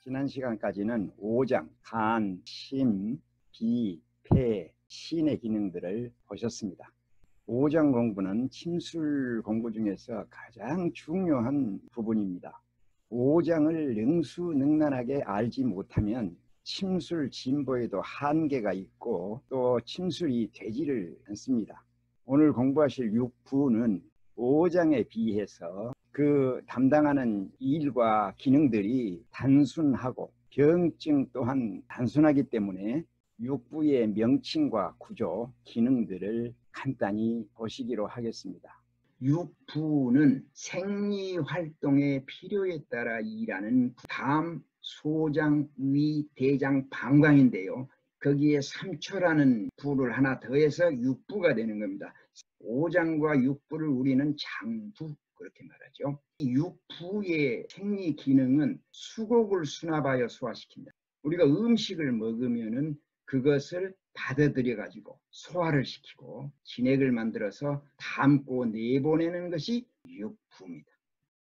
지난 시간까지는 오장, 간, 심, 비, 폐, 신의 기능들을 보셨습니다. 오장 공부는 침술 공부 중에서 가장 중요한 부분입니다. 오장을 능수능란하게 알지 못하면 침술 진보에도 한계가 있고 또 침술이 되지를 않습니다. 오늘 공부하실 육부는 오장에 비해서 그 담당하는 일과 기능들이 단순하고 병증 또한 단순하기 때문에 육부의 명칭과 구조, 기능들을 간단히 보시기로 하겠습니다. 육부는 생리활동의 필요에 따라 일하는 담, 소장, 위, 대장, 방광인데요. 거기에 3초라는 부를 하나 더해서 육부가 되는 겁니다. 오장과 육부를 우리는 장부 그렇게 말하죠. 이 육부의 생리 기능은 수곡을 수납하여 소화시킨다. 우리가 음식을 먹으면은 그것을 받아들여 가지고 소화를 시키고 진액을 만들어서 담고 내보내는 것이 육부입니다.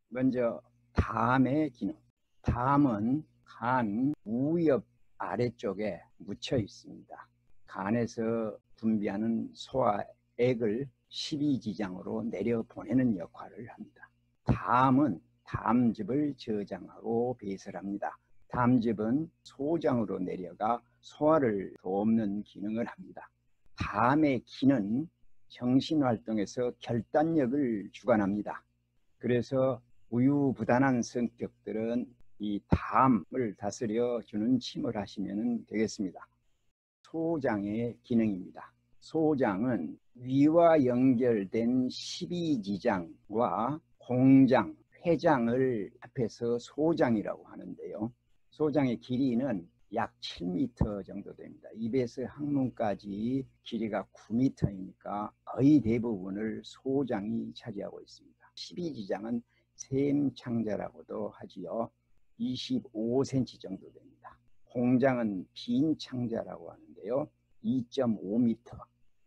먼저 담의 기능. 담은 간 우엽 아래쪽에 묻혀 있습니다. 간에서 분비하는 소화액을 십이지장으로 내려보내는 역할을 합니다. 담은 담즙을 저장하고 배설합니다. 담즙은 소장으로 내려가 소화를 돕는 기능을 합니다. 담의 기는 정신활동에서 결단력을 주관합니다. 그래서 우유부단한 성격들은 이 담을 다스려 주는 침을 하시면 되겠습니다. 소장의 기능입니다. 소장은 위와 연결된 십이지장과 공장, 회장을 합해서 소장이라고 하는데요. 소장의 길이는 약 7m 정도 됩니다. 입에서 항문까지 길이가 9m이니까 거의 대부분을 소장이 차지하고 있습니다. 십이지장은 샘창자라고도 하지요. 25cm 정도 됩니다. 공장은 빈 창자라고 하는데요. 2.5m.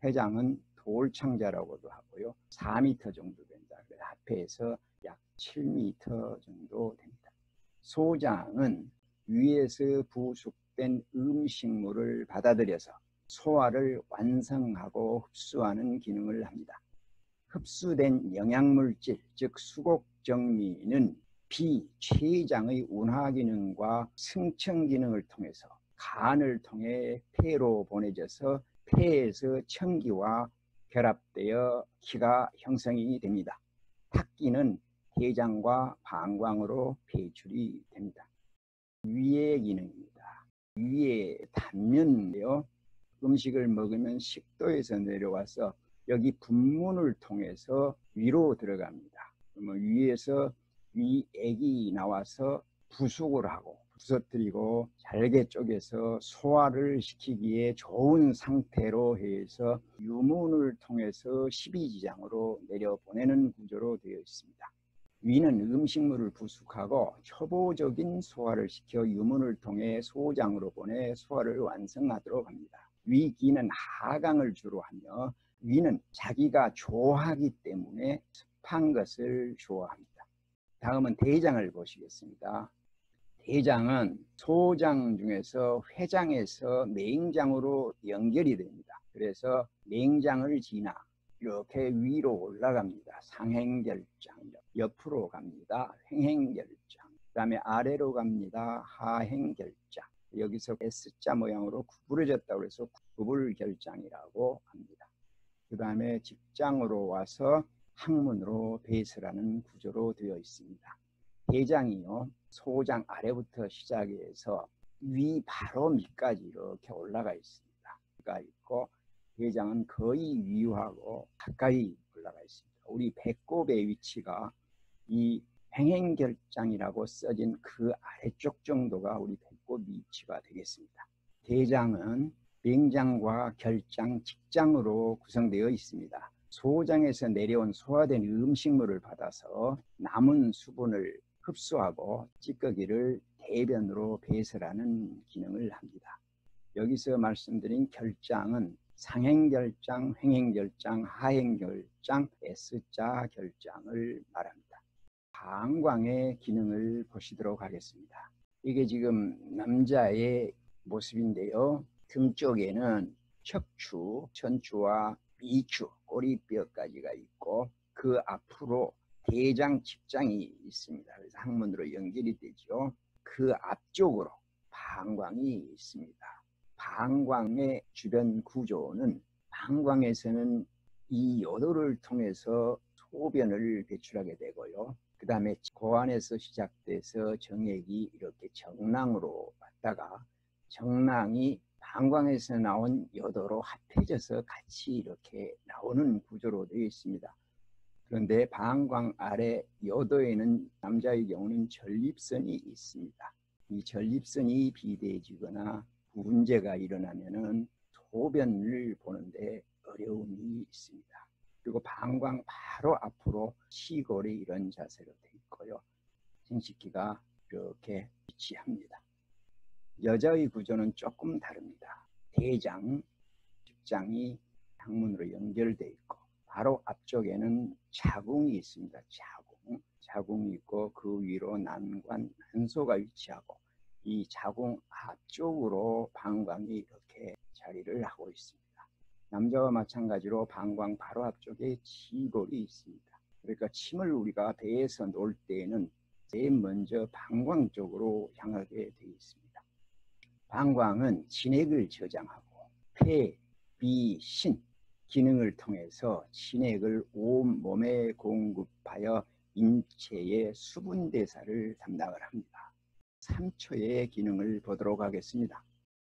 회장은 돌창자라고도 하고요. 4m 정도 된다. 합해서 약 7m 정도 됩니다. 소장은 위에서 부숙된 음식물을 받아들여서 소화를 완성하고 흡수하는 기능을 합니다. 흡수된 영양물질, 즉 수곡정미는 비췌장의 운하 기능과 승청 기능을 통해서 간을 통해 폐로 보내져서 폐에서 청기와 결합되어 기가 형성이 됩니다. 탁기는 대장과 방광으로 배출이 됩니다. 위의 기능입니다. 위의 단면인데요. 음식을 먹으면 식도에서 내려와서 여기 분문을 통해서 위로 들어갑니다. 그러면 위에서 위액이 나와서 부숙을 하고 부서뜨리고 잘게 쪼개서 소화를 시키기에 좋은 상태로 해서 유문을 통해서 십이지장으로 내려보내는 구조로 되어 있습니다. 위는 음식물을 부숙하고 초보적인 소화를 시켜 유문을 통해 소장으로 보내 소화를 완성하도록 합니다. 위기는 하강을 주로 하며 위는 자기가 좋아하기 때문에 습한 것을 좋아합니다. 다음은 대장을 보시겠습니다. 대장은 소장 중에서 회장에서 맹장으로 연결이 됩니다. 그래서 맹장을 지나 이렇게 위로 올라갑니다. 상행결장, 옆으로 갑니다. 횡행결장, 그 다음에 아래로 갑니다. 하행결장. 여기서 S자 모양으로 구부러졌다고 해서 구불결장이라고 합니다. 그 다음에 직장으로 와서 항문으로 배설하는 구조로 되어 있습니다. 대장이요, 소장 아래부터 시작해서 위 바로 밑까지 이렇게 올라가 있습니다. 있고 대장은 거의 위하고 가까이 올라가 있습니다. 우리 배꼽의 위치가 이 횡행결장이라고 써진 그 아래쪽 정도가 우리 배꼽 위치가 되겠습니다. 대장은 맹장과 결장, 직장으로 구성되어 있습니다. 소장에서 내려온 소화된 음식물을 받아서 남은 수분을 흡수하고 찌꺼기를 대변으로 배설하는 기능을 합니다. 여기서 말씀드린 결장은 상행결장, 횡행결장, 하행결장, S자 결장을 말합니다. 방광의 기능을 보시도록 하겠습니다. 이게 지금 남자의 모습인데요. 등 쪽에는 척추, 천추와 미추, 꼬리뼈까지가 있고 그 앞으로 대장, 직장이 있습니다. 그래서 항문으로 연결이 되죠. 그 앞쪽으로 방광이 있습니다. 방광의 주변 구조는 방광에서는 이 요도를 통해서 소변을 배출하게 되고요. 그 다음에 고안에서 시작돼서 정액이 이렇게 정낭으로 왔다가 정낭이 방광에서 나온 요도로 합해져서 같이 이렇게 나오는 구조로 되어 있습니다. 그런데 방광 아래 요도에는 남자의 경우는 전립선이 있습니다. 이 전립선이 비대해지거나 문제가 일어나면은 소변을 보는데 어려움이 있습니다. 그리고 방광 바로 앞으로 시골이 이런 자세로 되어 있고요. 생식기가 이렇게 위치합니다. 여자의 구조는 조금 다릅니다. 대장, 직장이 항문으로 연결되어 있고 바로 앞쪽에는 자궁이 있습니다. 자궁이 있고 그 위로 난관, 난소가 위치하고 이 자궁 앞쪽으로 방광이 이렇게 자리를 하고 있습니다. 남자와 마찬가지로 방광 바로 앞쪽에 치골이 있습니다. 그러니까 침을 우리가 배에서 놓을 때에는 제일 먼저 방광 쪽으로 향하게 되어 있습니다. 방광은 진액을 저장하고 폐, 비, 신 기능을 통해서 진액을 온 몸에 공급하여 인체의 수분 대사를 담당을 합니다. 3초의 기능을 보도록 하겠습니다.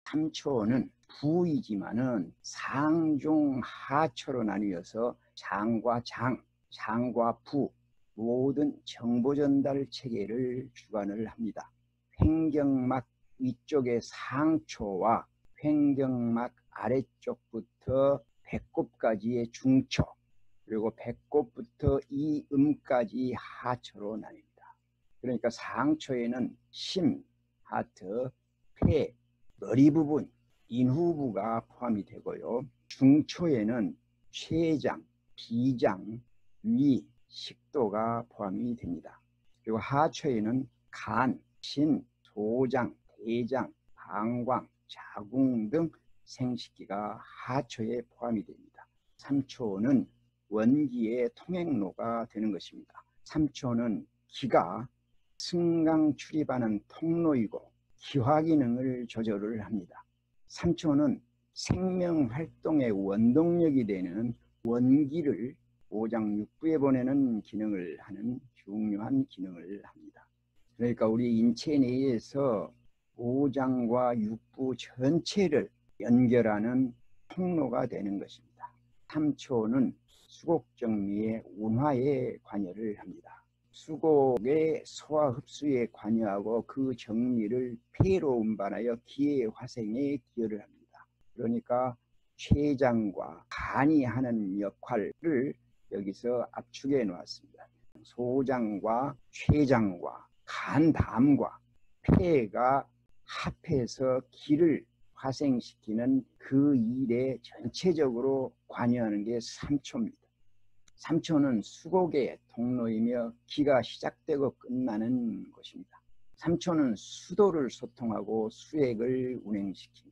3초는 부이지만은 상중하초로 나뉘어서 장과 장, 장과 부 모든 정보 전달 체계를 주관을 합니다. 횡경막 위쪽의 상초와 횡경막 아래쪽부터 배꼽까지의 중초, 그리고 배꼽부터 이음까지 하초로 나뉩니다. 그러니까 상초에는 심, 하트, 폐, 머리 부분, 인후부가 포함이 되고요. 중초에는 췌장, 비장, 위, 식도가 포함이 됩니다. 그리고 하초에는 간, 신, 소장, 대장, 방광, 자궁 등 생식기가 하초에 포함이 됩니다. 3초는 원기의 통행로가 되는 것입니다. 3초는 기가 승강 출입하는 통로이고 기화 기능을 조절을 합니다. 3초는 생명활동의 원동력이 되는 원기를 오장육부에 보내는 기능을 하는 중요한 기능을 합니다. 그러니까 우리 인체 내에서 오장과 육부 전체를 연결하는 통로가 되는 것입니다. 3초는 수곡정리의 운화에 관여를 합니다. 수곡의 소화 흡수에 관여하고 그 정리를 폐로 운반하여 기의 화생에 기여를 합니다. 그러니까 췌장과 간이 하는 역할을 여기서 압축해 놓았습니다. 소장과 췌장과 간 다음과 폐가 합해서 기를 화생시키는 그 일에 전체적으로 관여하는 게 3초입니다. 3초는 수곡의 통로이며 기가 시작되고 끝나는 곳입니다. 3초는 수도를 소통하고 수액을 운행시킵니다.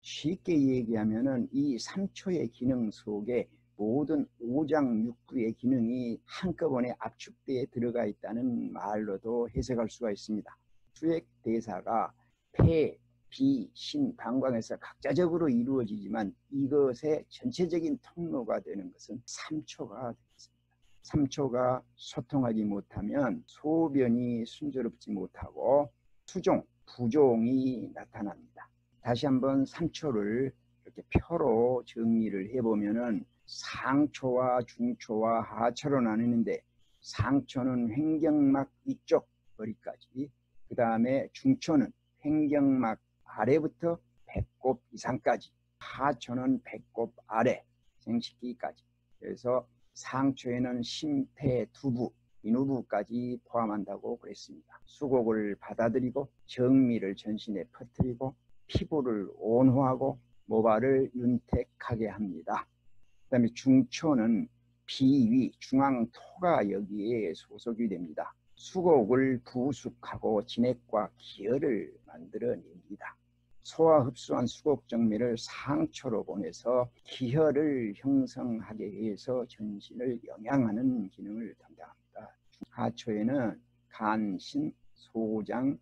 쉽게 얘기하면 이 3초의 기능 속에 모든 오장육부의 기능이 한꺼번에 압축되어 들어가 있다는 말로도 해석할 수가 있습니다. 수액 대사가 폐, 비, 신, 방광에서 각자적으로 이루어지지만 이것의 전체적인 통로가 되는 것은 3초가 되겠습니다. 3초가 소통하지 못하면 소변이 순조롭지 못하고 수종, 부종이 나타납니다. 다시 한번 3초를 이렇게 표로 정리를 해보면은 상초와 중초와 하초로 나뉘는데 상초는 횡경막 위쪽 머리까지, 그 다음에 중초는 횡경막 아래부터 배꼽 이상까지, 하초는 배꼽 아래 생식기까지. 그래서 상초에는 심폐, 두부, 인후부까지 포함한다고 그랬습니다. 수곡을 받아들이고 정미를 전신에 퍼뜨리고 피부를 온화하고 모발을 윤택하게 합니다. 그 다음에 중초는 비위, 중앙토가 여기에 소속이 됩니다. 수곡을 부숙하고 진액과 기혈을 만들어냅니다. 소화 흡수한 수곡 정밀을 상초로 보내서 기혈을 형성하게 해서 전신을 영양하는 기능을 담당합니다. 하초에는 간, 신, 소장,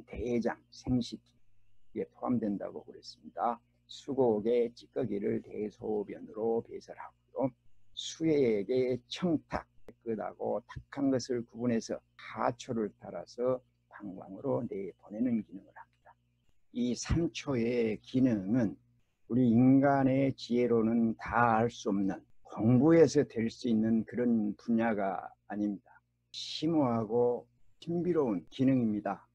대장, 생식기에 포함된다고 그랬습니다. 수곡의 찌꺼기를 대소변으로 배설하고요. 수액의 청탁, 깨끗하고 탁한 것을 구분해서 하초를 따라서 방광으로 내보내는 기능을 합니다. 이 3초의 기능은 우리 인간의 지혜로는 다 알 수 없는, 공부해서 될 수 있는 그런 분야가 아닙니다. 심오하고 신비로운 기능입니다.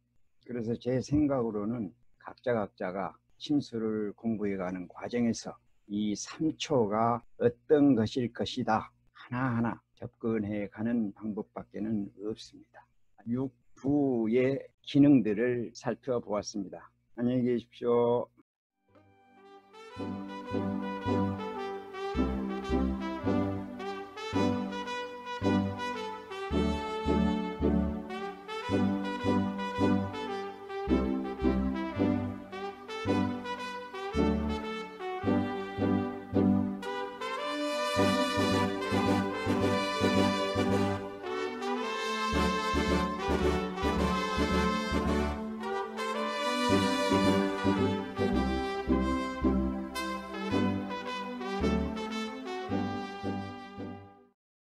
그래서 제 생각으로는 각자가 침수를 공부해가는 과정에서 이 3초가 어떤 것일 것이다 하나하나 접근해가는 방법밖에는 없습니다. 6부의 기능들을 살펴보았습니다. 안녕히 계십시오.